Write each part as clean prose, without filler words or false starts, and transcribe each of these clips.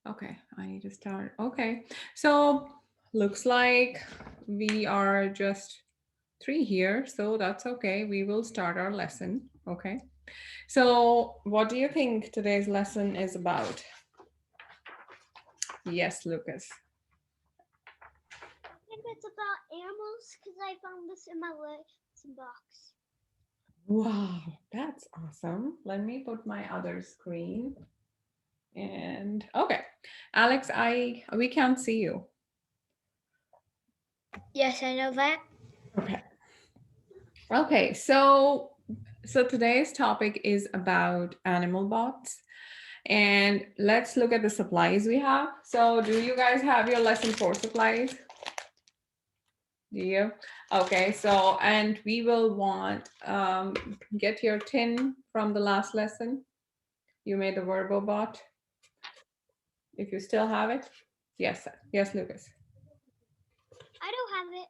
Okay, I need to start. Okay, so looks like we are just three here, so that's okay. We will start our lesson. Okay, so what do you think today's lesson is about? Yes, Lucas. I think it's about animals because I found this in my lesson box. Wow, that's awesome. Let me put my other screen. And okay, Alex, I we can't see you. Yes, I know that. Okay. Okay, so today's topic is about animal bots. And let's look at the supplies we have. So do you guys have your lesson 4 supplies? Do you? Okay, so and we will want get your tin from the last lesson. You made the verbal bot. If you still have it. Yes, yes, Lucas. I don't have it.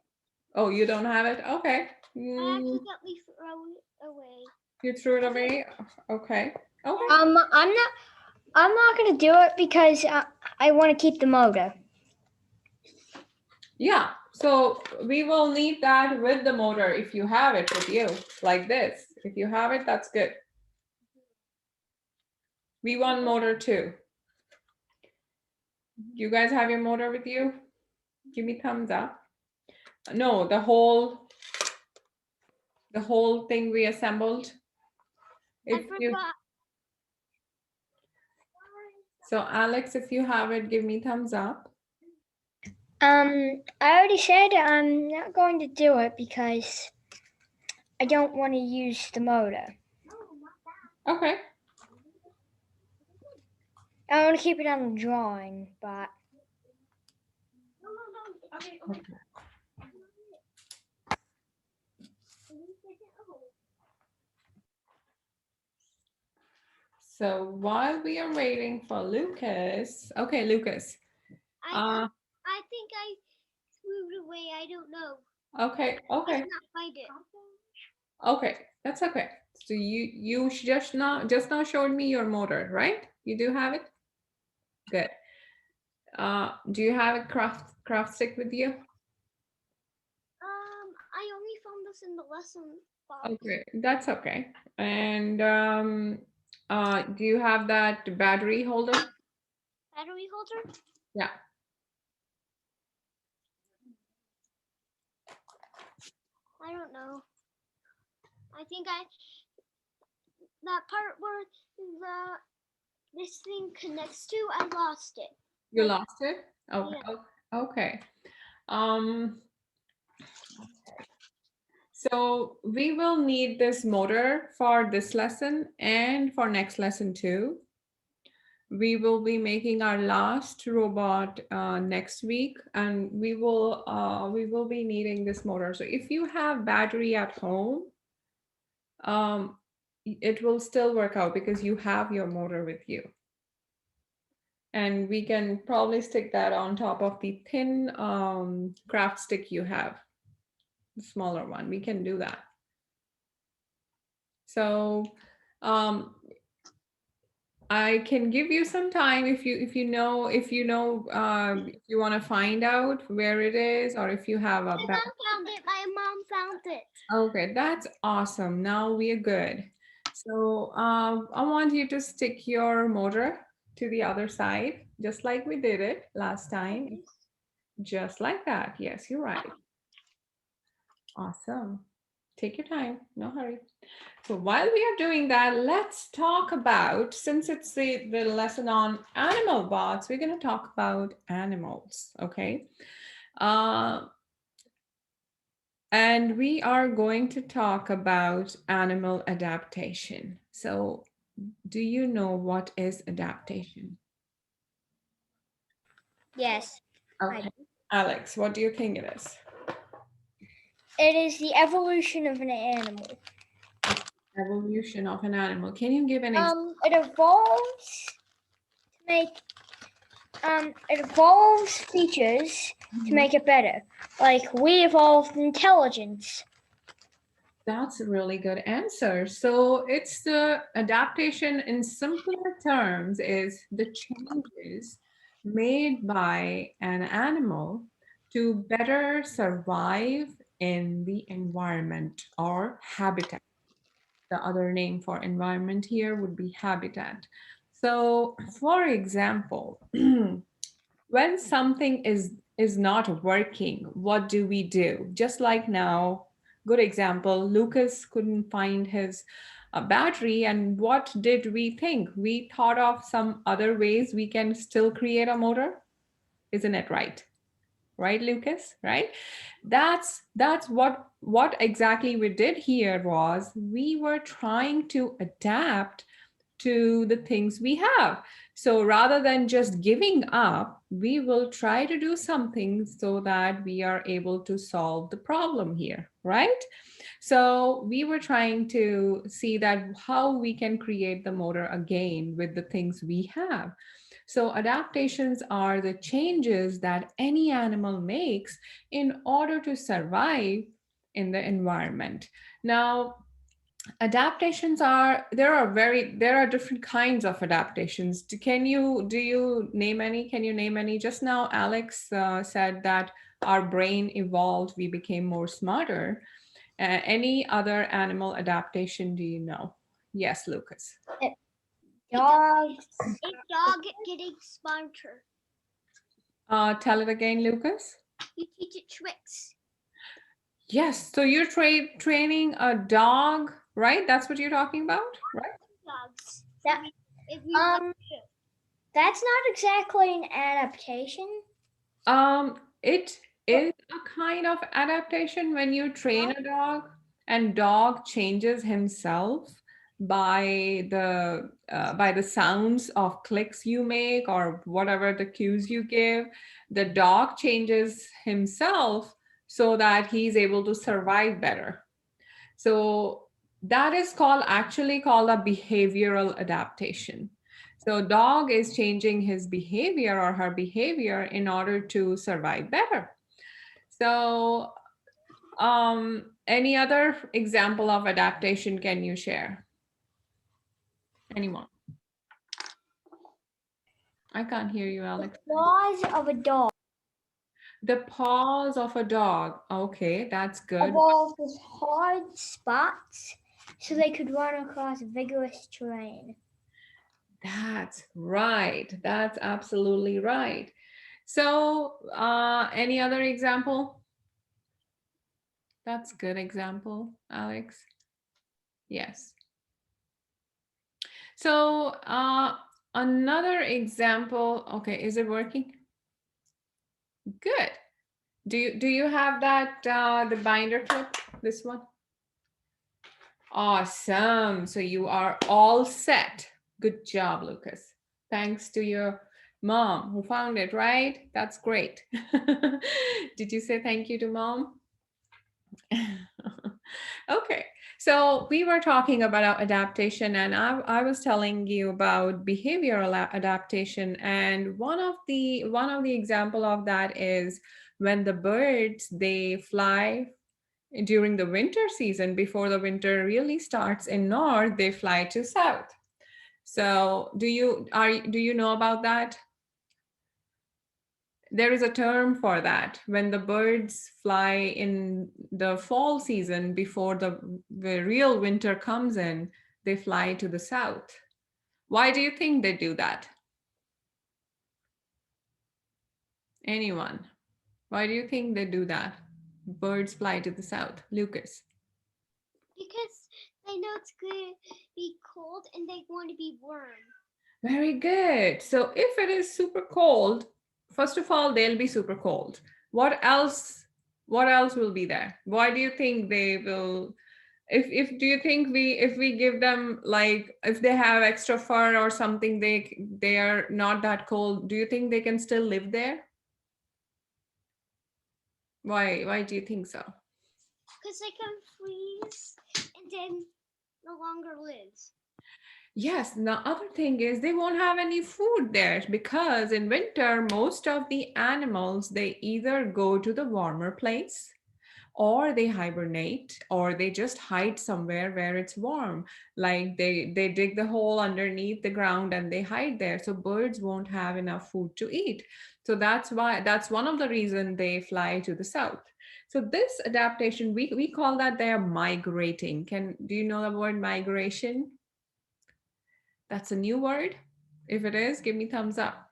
Oh, you don't have it? Okay. I accidentally threw it away. You threw it away? Okay. Okay. Yeah. I'm not gonna do it because I want to keep the motor. Yeah. So we will need that with the motor if you have it with you, like this. If you have it, that's good. We want motor too. You guys have your motor with you? Give me thumbs up. No, the whole thing we assembled. I If you forgot. so Alex, if you have it, give me thumbs up. I already said I'm not going to do it because I don't want to use the motor. Okay. I want to keep it on the drawing, but Okay. So while we are waiting for Lucas, okay, Lucas. I Uh, I think I threw it away. I don't know. okay, I okay, cannot find it. okay. That's okay. So you just now showed me your motor, right? You do have it. Good. Do you have a craft stick with you? I only found this in the lesson box. Okay, that's okay. And do you have that battery holder? Battery holder? Yeah. I don't know. I think I that part where this thing connects to, I lost it. You Like, lost it? Okay. yeah. Okay. Um, so we will need this motor for this lesson and for next lesson too. We will be making our last robot next week, and we will be needing this motor. So if you have battery at home, um, it will still work out because you have your motor with you. And we can probably stick that on top of the thin craft stick you have, the smaller one. We can do that. So um, I can give you some time if you want to find out where it is, or if you have a My mom found it. My mom found it. okay, that's awesome. Now we are good. So I want you to stick your motor to the other side, just like we did it last Like time. this. Just like that. Yes, you're right. Awesome. Take your time, no hurry. So while we are doing that, let's talk about, since it's the lesson on animal bots, we're going to talk about animals, okay? Uh, and we are going to talk about animal adaptation. So do you know what is adaptation? yes, I Okay. Alex, what do you think it is? it is the evolution of an animal. Evolution of an animal. Can you give an example? It evolves to make it evolves features to make it better. Like we evolved intelligence. That's a really good answer. So it's the adaptation in simpler terms is the changes made by an animal to better survive in the environment or habitat. The other name for environment here would be habitat. So, for example, when something is not working, what do we do? Just like now, good example, Lucas couldn't find his battery, and what did we think? We thought of some other ways we can still create a motor. Isn't it right? Right, Lucas? Right? That's what exactly we did here was we were trying to adapt to the things we have. So rather than just giving up, we will try to do something so that we are able to solve the problem here, right? So we were trying to see that how we can create the motor again with the things we have. So adaptations are the changes that any animal makes in order to survive in the environment. Now, adaptations are there are different kinds of adaptations. Do you name any? Can you name any? Just now Alex said that our brain evolved, we became more smarter. Any other animal adaptation do you know? Yes, Lucas. Dogs. A dog getting smarter. Tell it again, Lucas. You teach it tricks. Yes, so you're training a dog, right? That's what you're talking about, right? Dogs. That, If you want um, to. that's not exactly an adaptation. It is a kind of adaptation when you train a dog and dog changes himself by the sounds of clicks you make or whatever the cues you give. The dog changes himself so that he's able to survive better. So that is actually called a behavioral adaptation. So dog is changing his behavior or her behavior in order to survive better. So any other example of adaptation can you share? Anyone? I can't hear you, Alex. Claws of a dog The paws of a dog. Okay, that's good. evolved with hard spots so they could run across vigorous terrain. That's right. That's absolutely right. So, any other example? That's good example, Alex. Yes. So, another example. Okay, is it working? Good. Do you have that the binder clip? This one? Awesome. So you are all set. Good job, Lucas. Thanks to your mom who found it, right? That's great. Did you say thank you to mom? Okay, so we were talking about adaptation, and I was telling you about behavioral adaptation, and one of the example of that is when the birds they fly during the winter season. Before the winter really starts in north, they fly to south. So do you know about that? There is a term for that. When the birds fly in the fall season before the real winter comes in, they fly to the south. Why do you think they do that? Anyone? Why do you think they do that? Birds fly to the south. Lucas. Because they know it's going to be cold and they want to be warm. Very good. So if it is super cold, first of all, they'll be super cold. What else? What else will be there? Why do you think they will? If do you think if we give them, like, if they have extra fur or something, they are not that cold, do you think they can still live there? Why do you think so? Because they can freeze and then no longer lives. Yes, the other thing is they won't have any food there because in winter, most of the animals, they either go to the warmer place or they hibernate, or they just hide somewhere where it's warm. Like they dig the hole underneath the ground and they hide there, so birds won't have enough food to eat. So that's one of the reason they fly to the south. So this adaptation, we call that they're migrating. Do you know the word migration? That's a new word. If it is, give me thumbs up.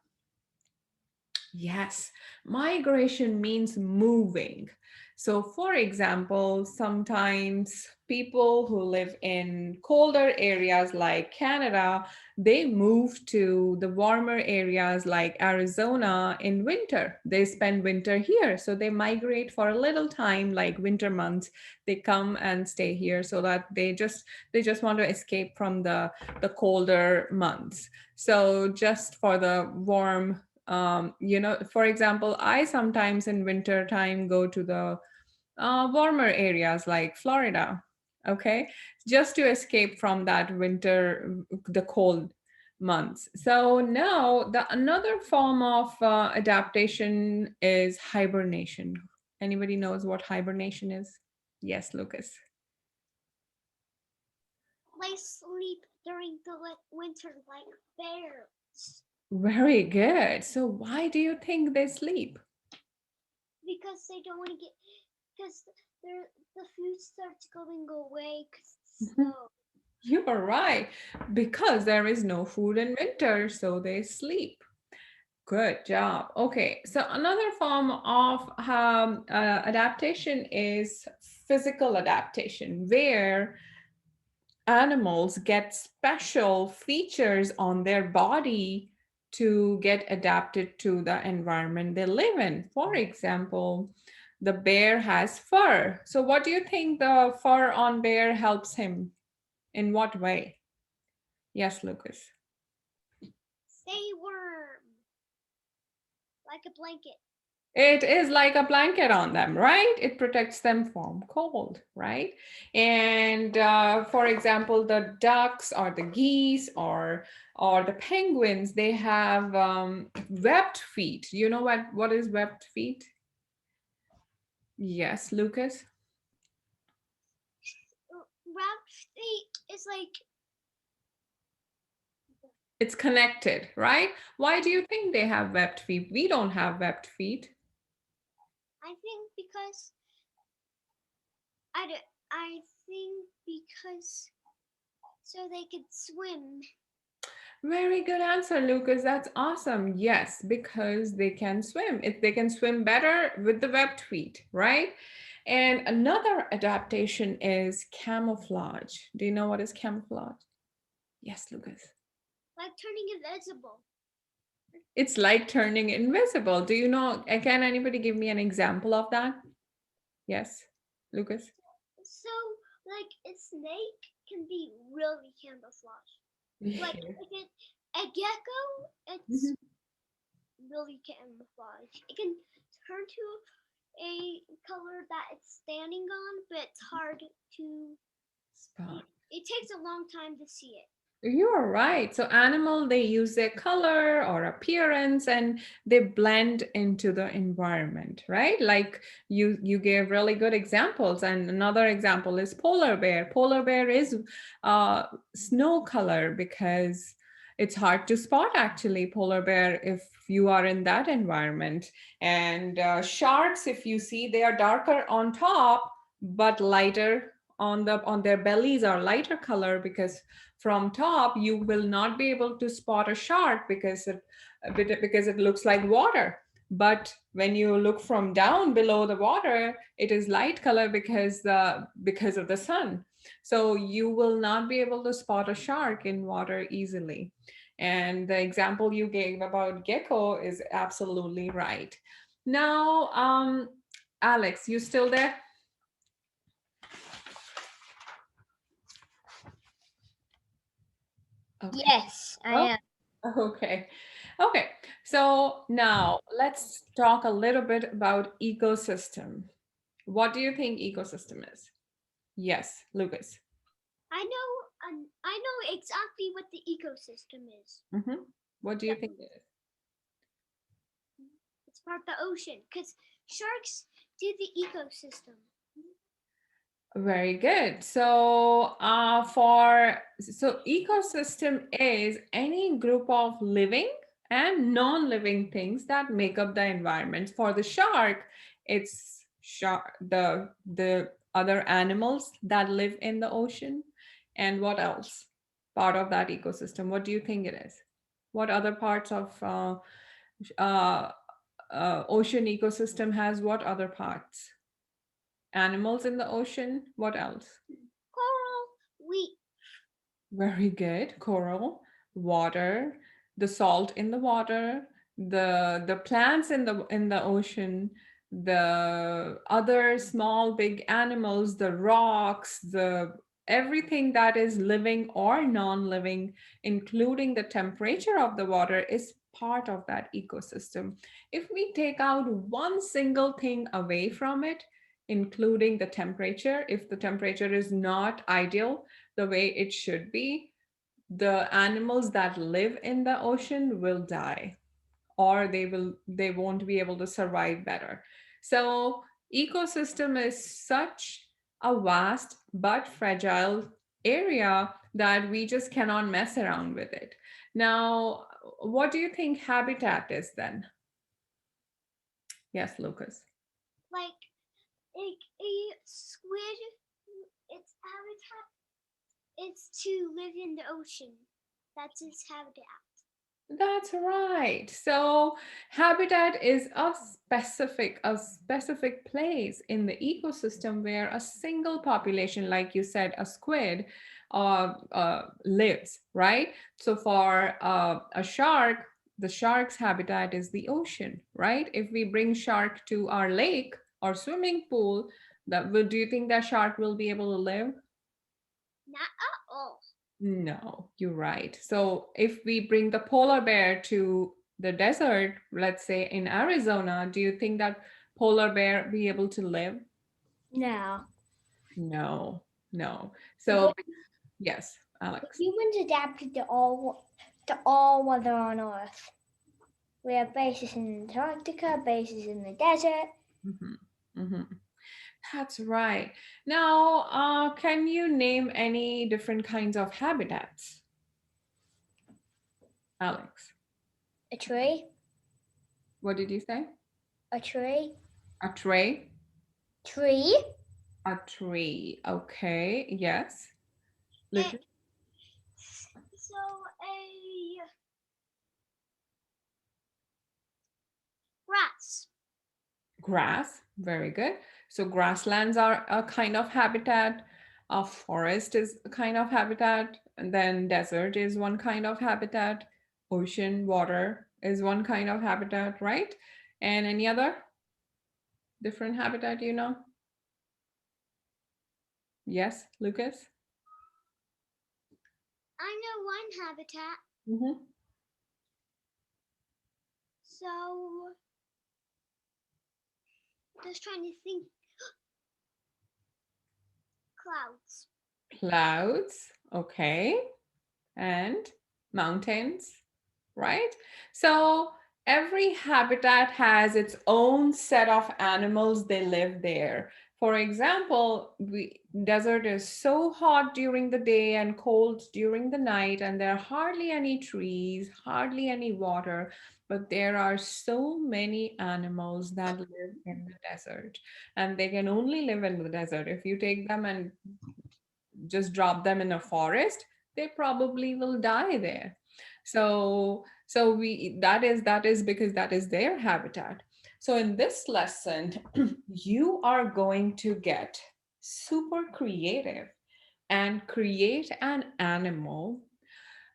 Yes, migration means moving. So, for example, sometimes people who live in colder areas like Canada, they move to the warmer areas like Arizona in winter. They spend winter here. So they migrate for a little time, like winter months. They come and stay here so that they just want to escape from the colder months. So just for the warm, for example, I sometimes in winter time go to the warmer areas like Florida, okay, just to escape from that winter, the cold months. So now the another form of adaptation is hibernation. Anybody knows what hibernation is? Yes, Lucas. They sleep during the winter like bears Very good. So why do you think they sleep? because they don't want to get because the food starts going away because it's Mhm. snow. You are right. Because there is no food in winter, so they sleep. Good job. Okay, so another form of adaptation is physical adaptation, where animals get special features on their body to get adapted to the environment they live in. For example, the bear has fur. So, what do you think the fur on bear helps him? In what way? Yes, Lucas. Stay warm like a blanket. It is like a blanket on them, right? It protects them from cold, right? And for example, the ducks or the geese or the penguins, they have webbed feet. You know what is webbed feet? Yes, Lucas. Wrapped feet is like It's connected, right? Why do you think they have webbed feet? We don't have webbed feet. I think because I think because so they could swim. Very good answer, Lucas. That's awesome. Yes, because they can swim. They can swim better with the webbed feet, right? And another adaptation is camouflage. Do you know what is camouflage? Yes, Lucas. Like turning invisible. It's like turning invisible. Do you know? Can anybody give me an example of that? Yes, Lucas. So like a snake can be really camouflage. Like if it a gecko, it's Mhm. really camouflage. It can turn to a color that it's standing on, but it's hard to. Spot. It takes a long time to see it. You're right. So animal, they use their color or appearance and they blend into the environment, right? Like you gave really good examples. And another example is polar bear. Polar bear is snow color because it's hard to spot actually polar bear if you are in that environment. And sharks, if you see, they are darker on top but lighter on their bellies are lighter color because from top you will not be able to spot a shark because it looks like water, but when you look from down below the water it is light color because of the sun, so you will not be able to spot a shark in water easily. And the example you gave about gecko is absolutely right. Now Alex, you still there? Okay. Yes, I Oh, am. okay. Okay. So now let's talk a little bit about ecosystem. What do you think ecosystem is? Yes, Lucas. I know exactly what the ecosystem is. Hmm. What do you think it is? It's part of the ocean because sharks do the ecosystem. Very good. So ecosystem is any group of living and non-living things that make up the environment. For the shark, it's the other animals that live in the ocean. And what else? Part of that ecosystem. What do you think it is? What other parts of uh, ocean ecosystem has what other parts? Animals in the ocean. What else? Coral reef. Very good. Coral, water, the salt in the water, the plants in the ocean, the other small big animals, the rocks, the everything that is living or non-living, including the temperature of the water, is part of that ecosystem. If we take out one single thing away from it, including the temperature, if the temperature is not ideal, the way it should be, the animals that live in the ocean will die, or they won't be able to survive better. So ecosystem is such a vast but fragile area that we just cannot mess around with it. Now, what do you think habitat is then? Yes, Lucas. Like a squid, its habitat is to live in the ocean. That's its habitat. That's right. So habitat is a specific place in the ecosystem where a single population, like you said, a squid, lives, right? So for a shark, the shark's habitat is the ocean, right? If we bring shark to our lake or swimming pool, do you think that shark will be able to live? Not at all. No, you're right. So if we bring the polar bear to the desert, let's say in Arizona, do you think that polar bear be able to live? No. No, no. So yes, Alex. Humans adapted to all weather on Earth. We have bases in Antarctica, bases in the desert. Mhm, mhm. That's right. Now, can you name any different kinds of habitats, Alex? A tree, What did you say? a tree, A tray? tree, A tree. Okay, yes. Eh, Lucas? so a grass. Grass, very good. So grasslands are a kind of habitat. A forest is a kind of habitat. And then desert is one kind of habitat. Ocean, water is one kind of habitat, right? And any other different habitat, you know? Yes, Lucas? I know one habitat. Mm-hmm. So just trying to think. Clouds. Clouds, okay. And mountains, right? So every habitat has its own set of animals they live there. For example, desert is so hot during the day and cold during the night, and there are hardly any trees, hardly any water, but there are so many animals that live in the desert, and they can only live in the desert. If you take them and just drop them in a forest, they probably will die there. So we that is because that is their habitat. So in this lesson you are going to get super creative and create an animal,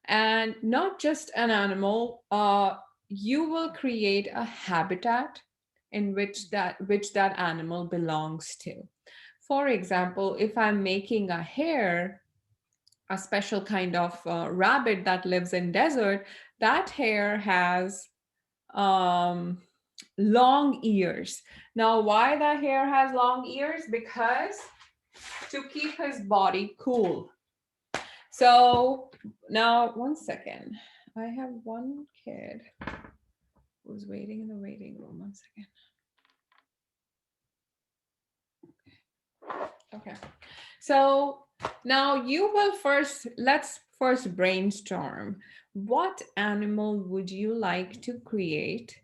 and not just an animal, you will create a habitat in which that animal belongs to. For example, if I'm making a hare, a special kind of rabbit that lives in desert, that hare has um, long ears. Now, why the hare has long ears? Because to keep his body cool. So now, one second. I have one kid who's waiting in the waiting room. One second. Okay. So now you will let's first brainstorm. What animal would you like to create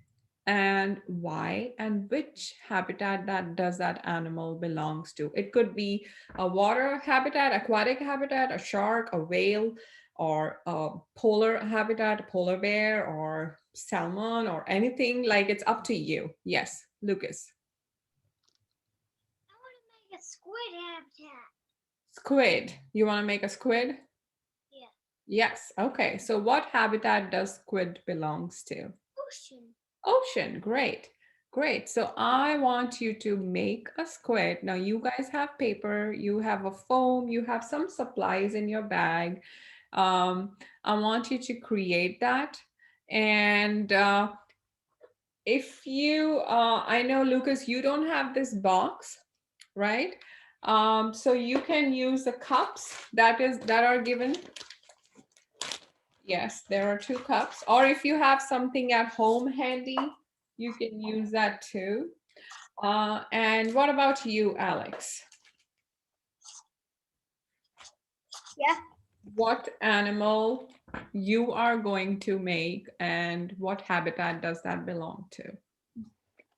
and why, and which habitat that does that animal belongs to? It could be a water habitat, aquatic habitat, a shark, a whale, or a polar habitat, a polar bear, or salmon, or anything. Like, it's up to you. Yes, Lucas. I want to make a squid habitat. Squid. You want to make a squid? Yeah. Yes. Okay. So what habitat does squid belongs to? Ocean. Ocean. Great. Great. So I want you to make a squid. Now you guys have paper, you have a foam, you have some supplies in your bag. I want you to create that. And if you, I know Lucas, you don't have this box, right? So you can use the cups that are given. Yes, there are 2 cups. Or if you have something at home handy, you can use that too. And what about you, Alex? Yeah. What animal you are going to make and what habitat does that belong to?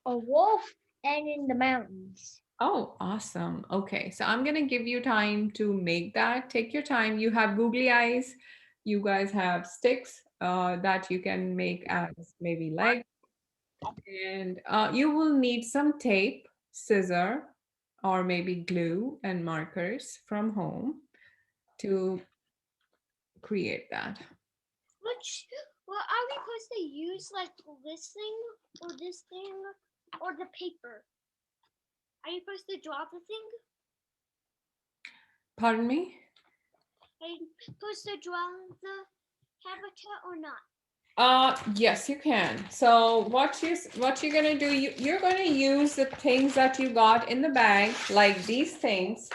A wolf and in the mountains. Oh, awesome. Okay, so I'm going to give you time to make that. Take your time. You have googly eyes. You guys have sticks that you can make as maybe legs. And you will need some tape, scissor, or maybe glue and markers from home to create that. What are we supposed to use? Like this thing or this thing or the paper? Are you supposed to draw the thing? Pardon me? Are you supposed to draw the habitat or not? Yes, you can. So what you're gonna do, you're gonna use the things that you got in the bag, like these things,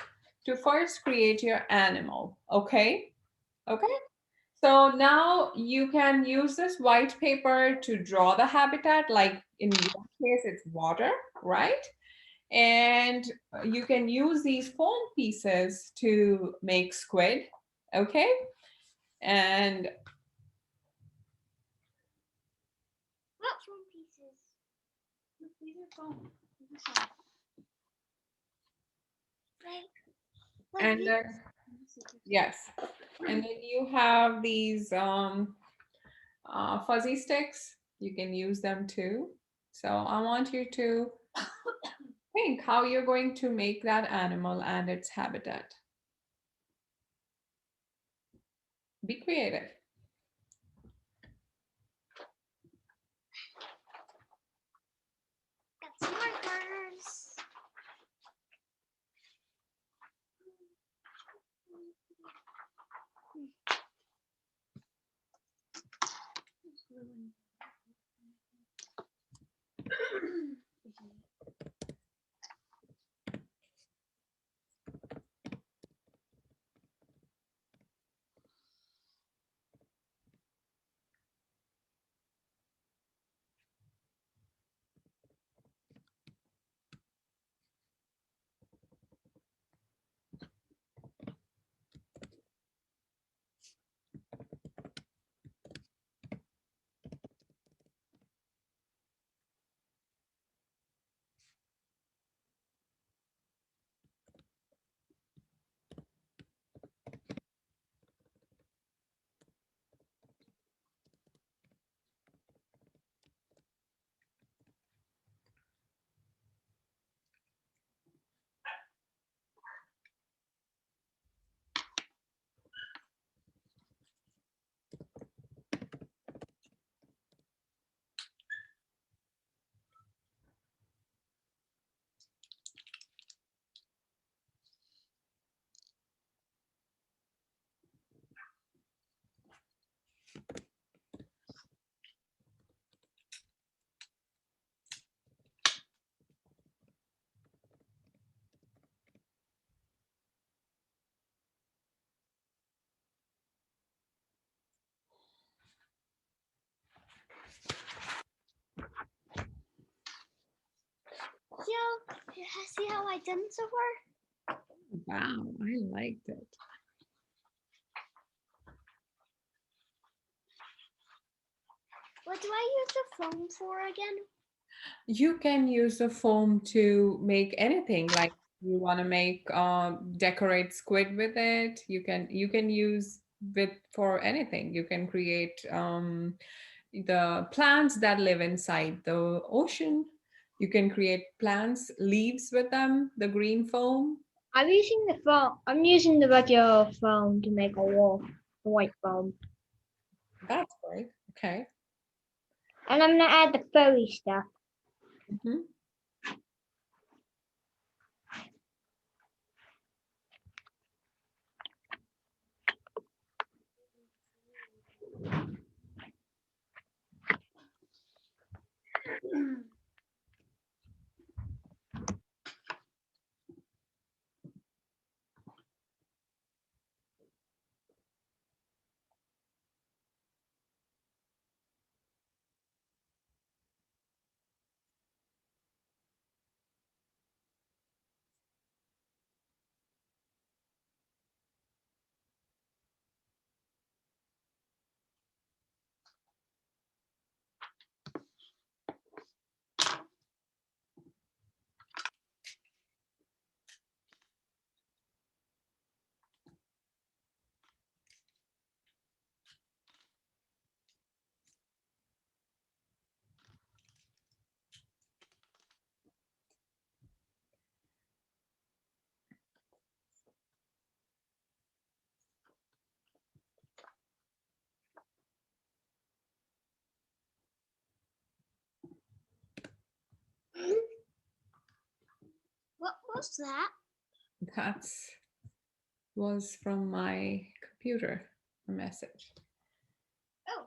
to first create your animal. Okay? Okay. So now you can use this white paper to draw the habitat, like in your case, it's water, right? And you can use these foam pieces to make squid, okay? And What foam pieces? These are foam. Like and these? then yes, and then you have these fuzzy sticks. You can use them too. So I want you to think how you're going to make that animal and its habitat. Be creative. Got some markers. See how I done so far? Wow, I liked it. What do I use the foam for again? You can use the foam to make anything. Like you want to make decorate squid with it. You can use it for anything. You can create the plants that live inside the ocean. You can create plants leaves with them, the green foam. I'm using the foam. I'm using the regular foam to make a wall, the white foam, That's great. Okay. and I'm gonna add the furry stuff. Mhm. What was that? That was from my computer, a message. Oh.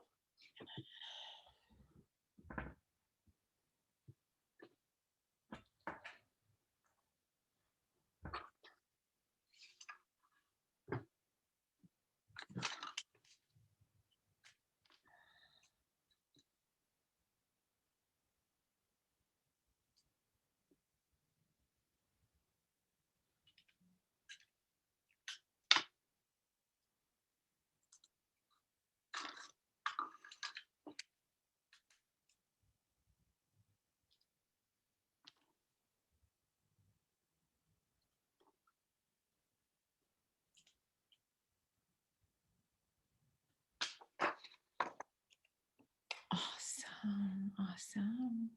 Awesome. Awesome.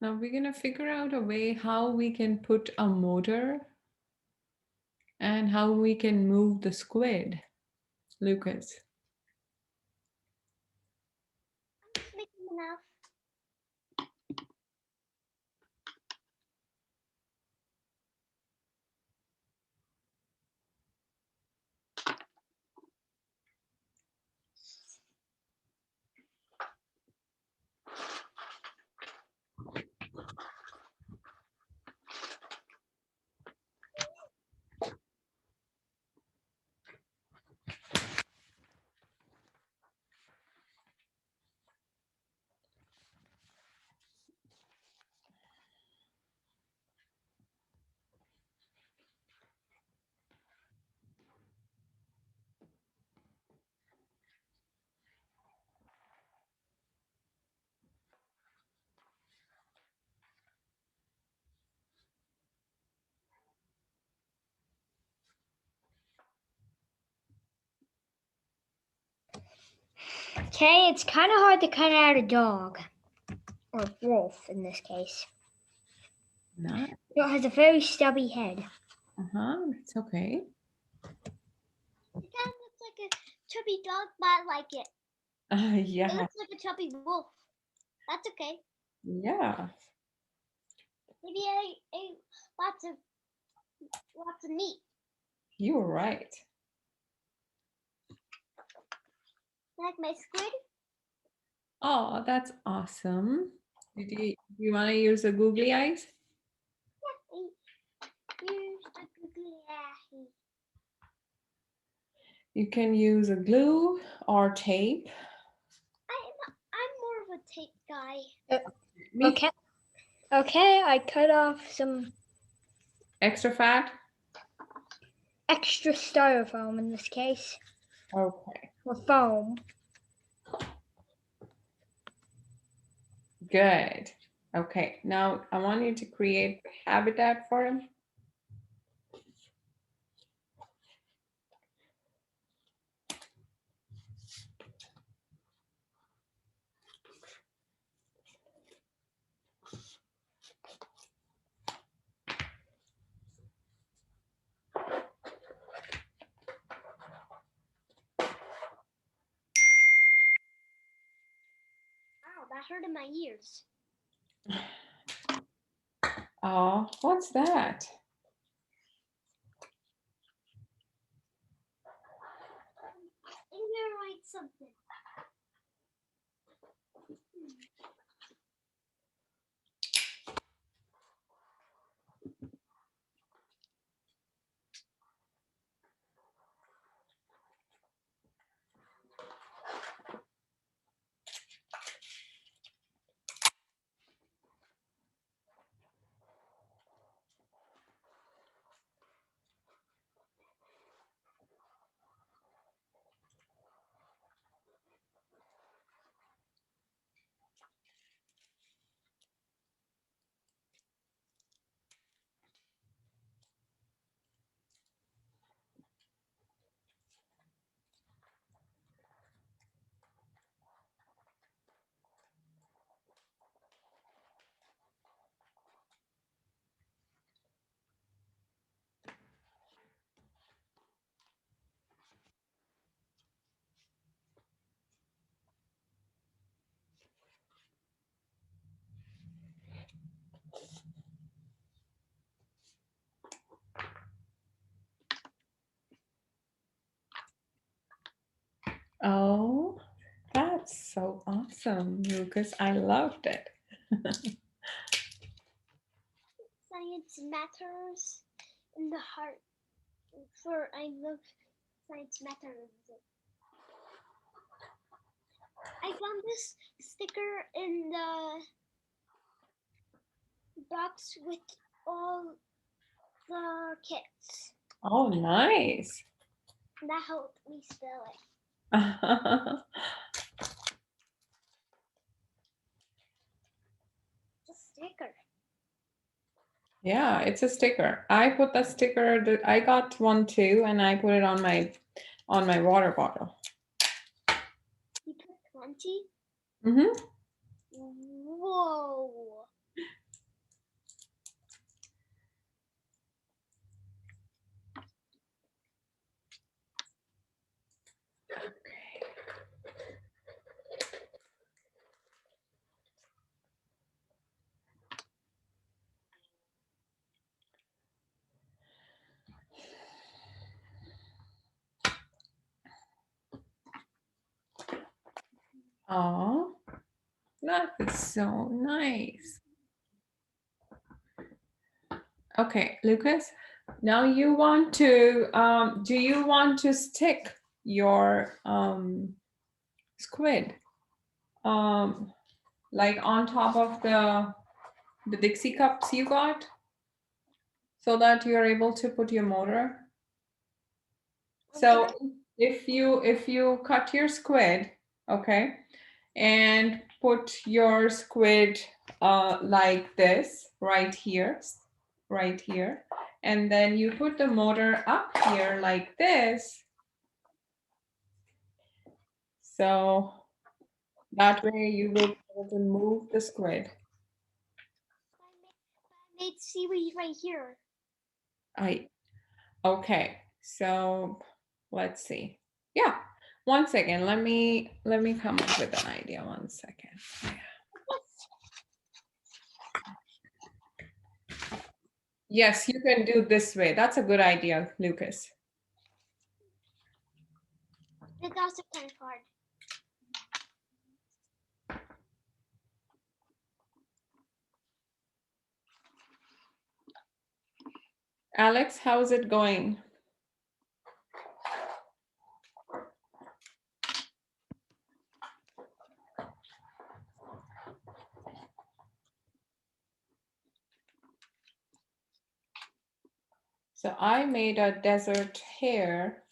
Now we're going to figure out a way how we can put a motor and how we can move the squid. Lucas. I'm just making enough. Okay, it's kind of hard to cut out a dog, or wolf in this case. Nice. It has a very stubby head. That's okay. It kind of looks like a chubby dog, but I like it. It Yeah. looks like a chubby wolf. That's okay. Yeah. Maybe I ate lots of meat. You were right. Like my squid. Oh, that's awesome. Do you want to use the googly eyes? Yeah, I used the googly You can use a glue or tape. I'm more of a tape guy. Me- Okay. Okay, I cut off some Extra fat? extra styrofoam in this case, Okay, or foam. good. Okay, now I want you to create a habitat for him. Wow, that hurt in my ears. Oh, what's that? I'm gonna write something. Oh, that's so awesome, Lucas. I loved it. Science matters in the heart. For I love science matters. I found this sticker in the box with all the kits. Oh, nice. That helped me spell it. It's a sticker. Yeah, it's a sticker. I put the sticker that I got one too, and I put it on my water bottle. You put 20? Mm-hmm. Whoa. Oh, that is so nice. Okay, Lucas, now you want to, do you want to stick your squid like on top of the Dixie cups you got so that you're able to put your motor? So if you cut your squid, okay, and put your squid like this right here, and then you put the motor up here like this, so that way you will be able to move the squid. I made seaweed right here. Okay, so let's see. Yeah, 1 second. Let me come up with an idea. 1 second. Yes, you can do this way. That's a good idea, Lucas. It's also kind of hard. Alex, how's it going? So I made a desert hare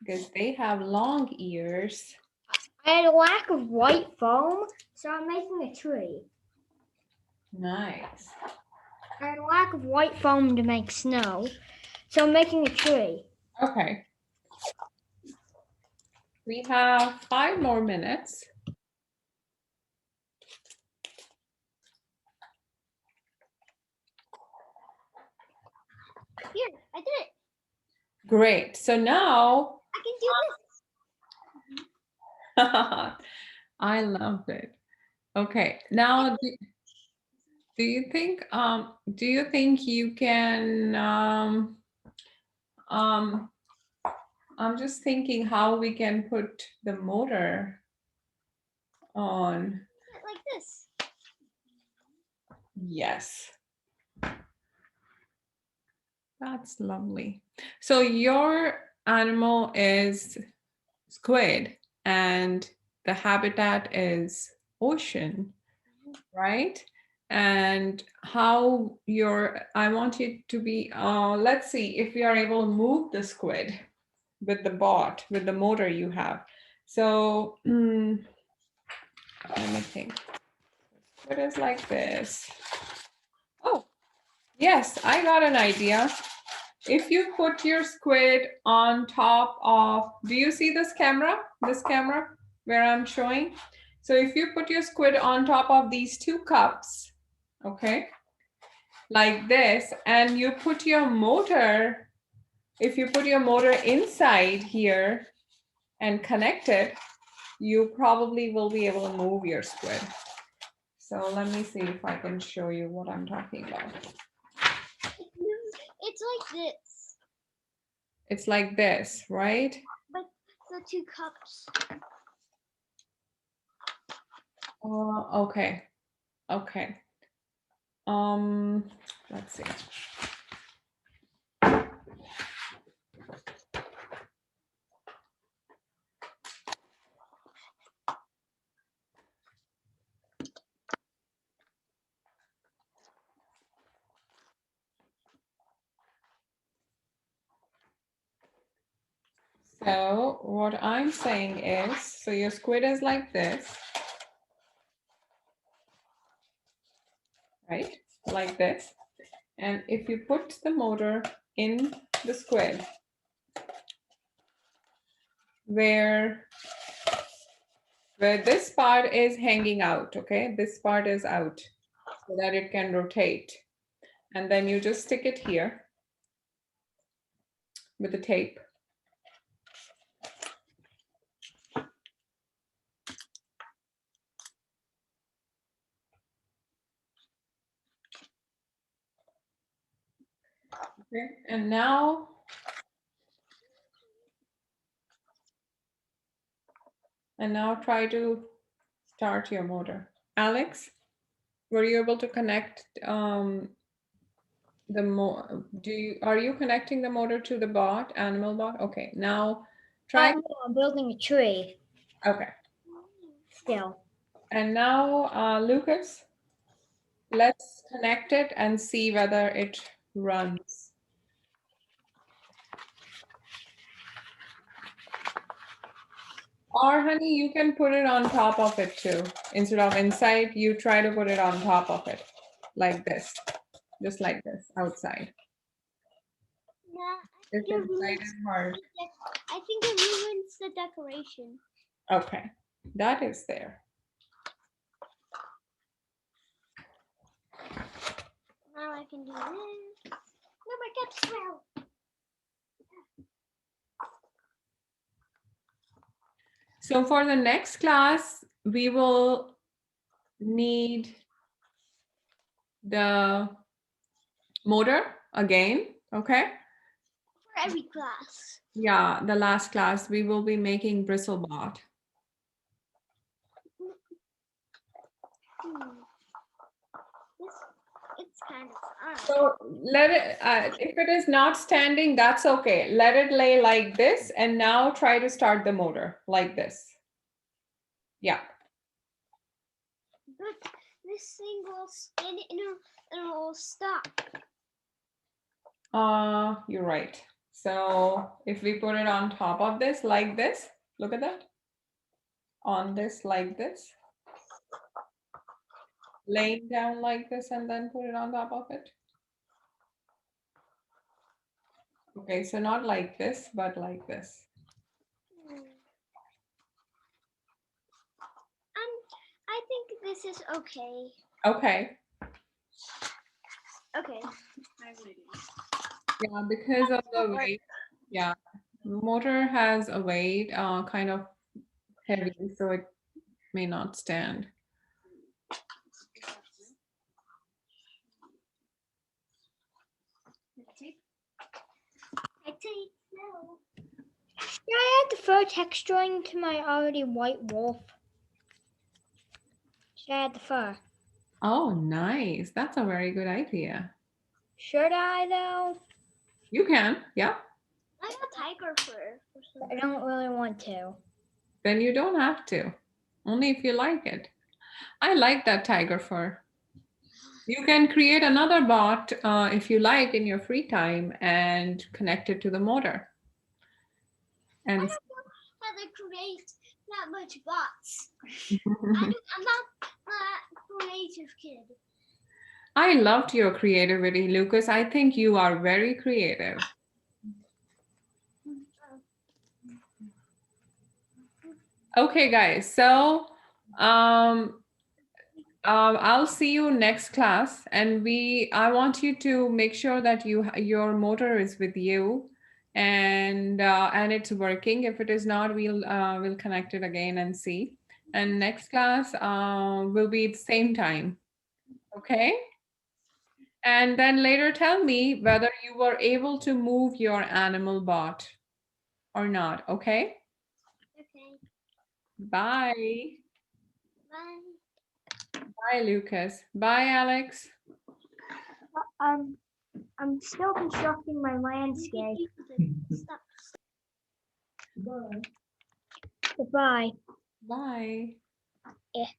because they have long ears. I had a lack of white foam, so I'm making a tree. Nice. I had a lack of white foam to make snow, so I'm making a tree. Okay. We have 5 more minutes. Here, I did it. Great. So now I can do this. I love it. Okay. Now do you think you can I'm just thinking how we can put the motor on. Like this. Yes. That's lovely. So your animal is squid and the habitat is ocean, right? And how I want you to be, let's see if we are able to move the squid with the bot, with the motor you have. So let me think. Squid is like this. Oh, yes, I got an idea. If you put your squid on top of, do you see this camera where I'm showing? So if you put your squid on top of these 2 cups, okay, like this, and you put your motor, if you put your motor inside here and connect it, you probably will be able to move your squid. So let me see if I can show you what I'm talking about. It's like this. It's like this, right? But the 2 cups. Okay. Okay. Let's see. So what I'm saying is, so your squid is like this, right? Like this. And if you put the motor in the squid, where this part is hanging out, okay? This part is out so that it can rotate. And then you just stick it here with the tape. Okay, and now try to start your motor. Alex, were you able to connect are you connecting the motor to the bot, animal bot? Okay, now try. I'm building a tree Okay, still. and now Lucas, let's connect it and see whether it runs. Or honey, you can put it on top of it too. Instead of inside, you try to put it on top of it, like this, just like this, outside. Yeah, If inside is hard. I think it ruins the decoration. Okay, that is there. Now I can do this. No, my caps fell. So for the next class, we will need the motor again, okay? For every class. Yeah, the last class, we will be making BristleBot. It's kind of hard. So let it, if it is not standing, that's okay. Let it lay like this and now try to start the motor like this. Yeah. But this thing will spin and it'll stop. You're right. So if we put it on top of this like this, look at that. On this like this. Laying down like this and then put it on top of it. Okay, so not like this, but like this. I think this is okay. Okay. Okay. Yeah, because of the weight. Yeah, motor has a weight, kind of heavy, so it may not stand. I take no. Should I add the fur texturing to my already white wolf? Should I add the fur? Oh, nice. That's a very good idea. Should I though? You can, yeah. I got tiger fur. I don't really want to. Then you don't have to. Only if you like it. I like that tiger fur. You can create another bot if you like in your free time and connect it to the motor. I And don't know how to create that much bots. I'm not that creative kid. I loved your creativity, Lucas. I think you are very creative. Okay, guys. So I'll see you next class, and I want you to make sure that your motor is with you, and it's working. If it is not, we'll connect it again and see. And next class will be the same time. Okay. And then later tell me whether you were able to move your animal bot or not. Okay. Okay. Bye. Bye. Bye, Lucas. Bye, Alex. I'm still constructing my landscape. Stop. Goodbye. Bye. Eh.